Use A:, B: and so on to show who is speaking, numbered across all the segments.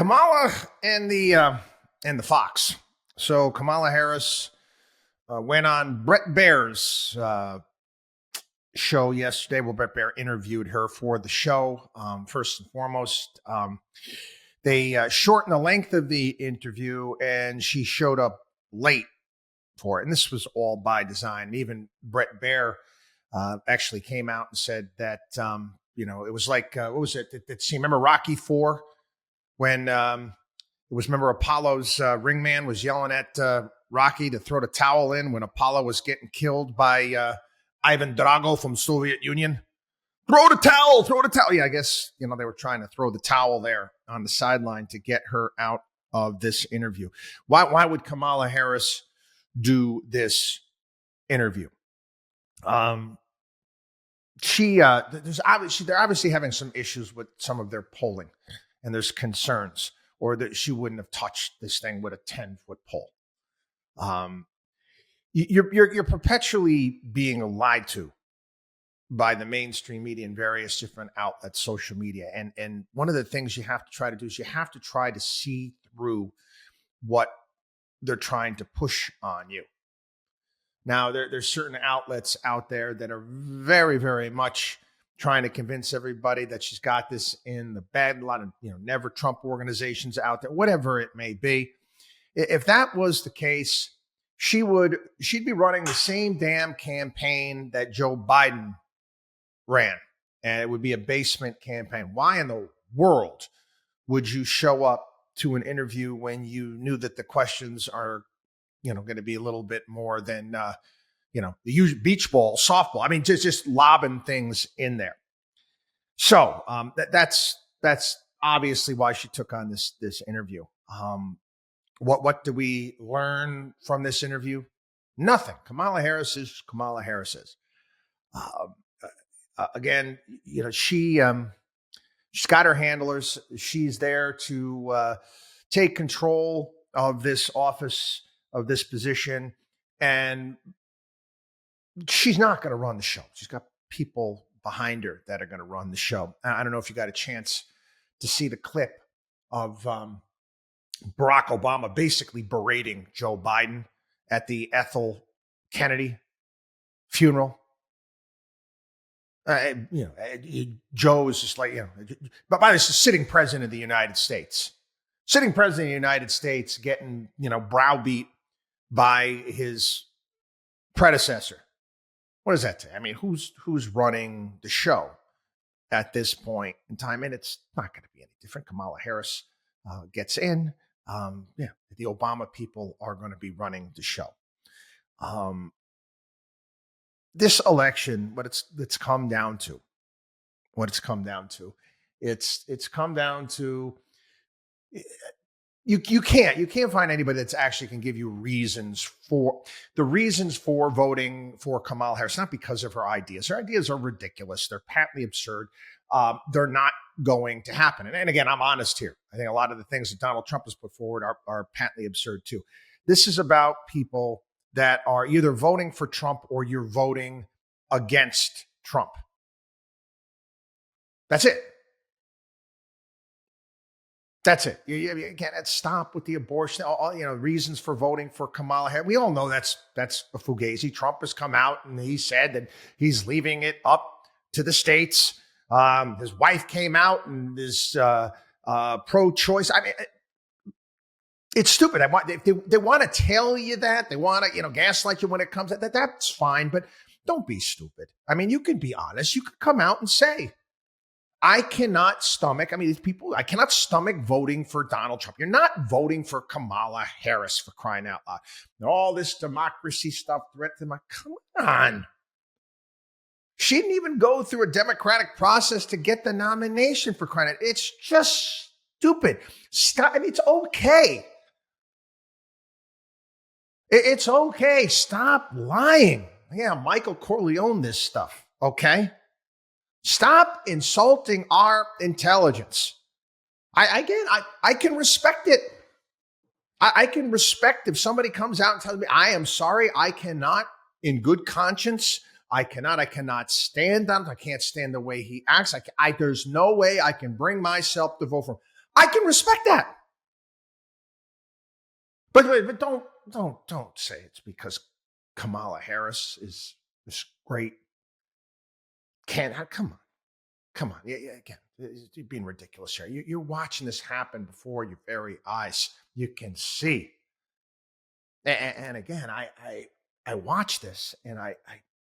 A: Kamala and the Fox. So Kamala Harris went on Bret Baier's show yesterday. Well, Bret Baier interviewed her for the show. First and foremost, they shortened the length of the interview, and she showed up late for it. And this was all by design. And even Bret Baier actually came out and said that it was like what was it? Did you remember Rocky IV? When remember Apollo's ring man was yelling at Rocky to throw the towel in when Apollo was getting killed by Ivan Drago from Soviet Union. Throw the towel. Yeah, I guess, they were trying to throw the towel there on the sideline to get her out of this interview. Why would Kamala Harris do this interview? They're obviously having some issues with some of their polling. And there's concerns, or that she wouldn't have touched this thing with a 10-foot pole. You're perpetually being lied to by the mainstream media and various different outlets, social media. And one of the things you have to try to do is you have to try to see through what they're trying to push on you. Now, there's certain outlets out there that are very, very much trying to convince everybody that she's got this in the bag. A lot of, never Trump organizations out there, whatever it may be. If that was the case, she'd be running the same damn campaign that Joe Biden ran. And it would be a basement campaign. Why in the world would you show up to an interview when you knew that the questions are, going to be a little bit more than, the usual beach ball, softball. I mean, just lobbing things in there. So that's obviously why she took on this interview. What do we learn from this interview? Nothing. Kamala Harris is Kamala Harris is. Again, she's got her handlers. She's there to take control of this office, of this position, and she's not going to run the show. She's got people behind her that are going to run the show. I don't know if you got a chance to see the clip of Barack Obama basically berating Joe Biden at the Ethel Kennedy funeral. Joe is just like, but by this, sitting president of the United States. Sitting president of the United States getting, browbeat by his predecessor. What does that say? I mean, who's running the show at this point in time? And it's not going to be any different. Kamala Harris gets in. The Obama people are going to be running the show. This election, it's come down to, you can't find anybody that's actually can give you reasons for voting for Kamala Harris. Not because of her ideas. Her ideas are ridiculous. They're patently absurd. They're not going to happen. And again, I'm honest here. I think a lot of the things that Donald Trump has put forward are patently absurd too. This is about people that are either voting for Trump or you're voting against Trump. That's it. That's it. You can't stop with the abortion. All, reasons for voting for Kamala Harris. We all know that's a fugazi. Trump has come out and he said that he's leaving it up to the states. His wife came out and is pro-choice. I mean, it's stupid. They want to tell you that. They want to, gaslight you when it comes to that. That's fine, but don't be stupid. I mean, you can be honest. You could come out and say, I cannot stomach voting for Donald Trump. You're not voting for Kamala Harris, for crying out loud. And all this democracy stuff, come on. She didn't even go through a democratic process to get the nomination, for crying out. It's just stupid. Stop. I mean, it's okay. It's okay. Stop lying. Yeah, Michael Corleone this stuff, okay? Stop insulting our intelligence. I can respect it. I can respect if somebody comes out and tells me, I am sorry, I cannot, in good conscience, I cannot stand on him. I can't stand the way he acts. There's no way I can bring myself to vote for him. I can respect that. But don't say it's because Kamala Harris is this great candidate. Come on. Yeah, again, you're being ridiculous here. You're watching this happen before your very eyes. You can see. And again, I watched this, and I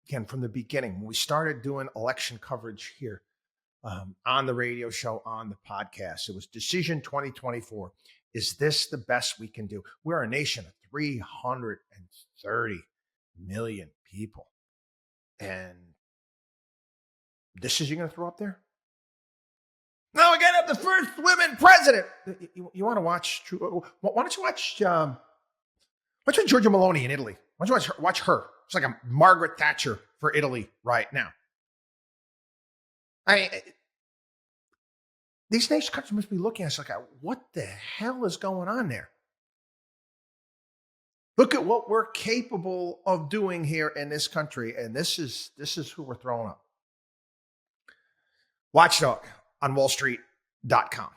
A: again from the beginning when we started doing election coverage here on the radio show, on the podcast, it was Decision 2024. Is this the best we can do? We're a nation of 330 million people, and this is you're going to throw up there? No, we got to have the first women president. You want to watch? Why don't you watch? Watch Giorgia Meloni in Italy. Why don't you watch her? It's like a Margaret Thatcher for Italy right now. I mean, these nation countries must be looking at us like, what the hell is going on there? Look at what we're capable of doing here in this country, and this is who we're throwing up. WatchDog on wallstreet.com.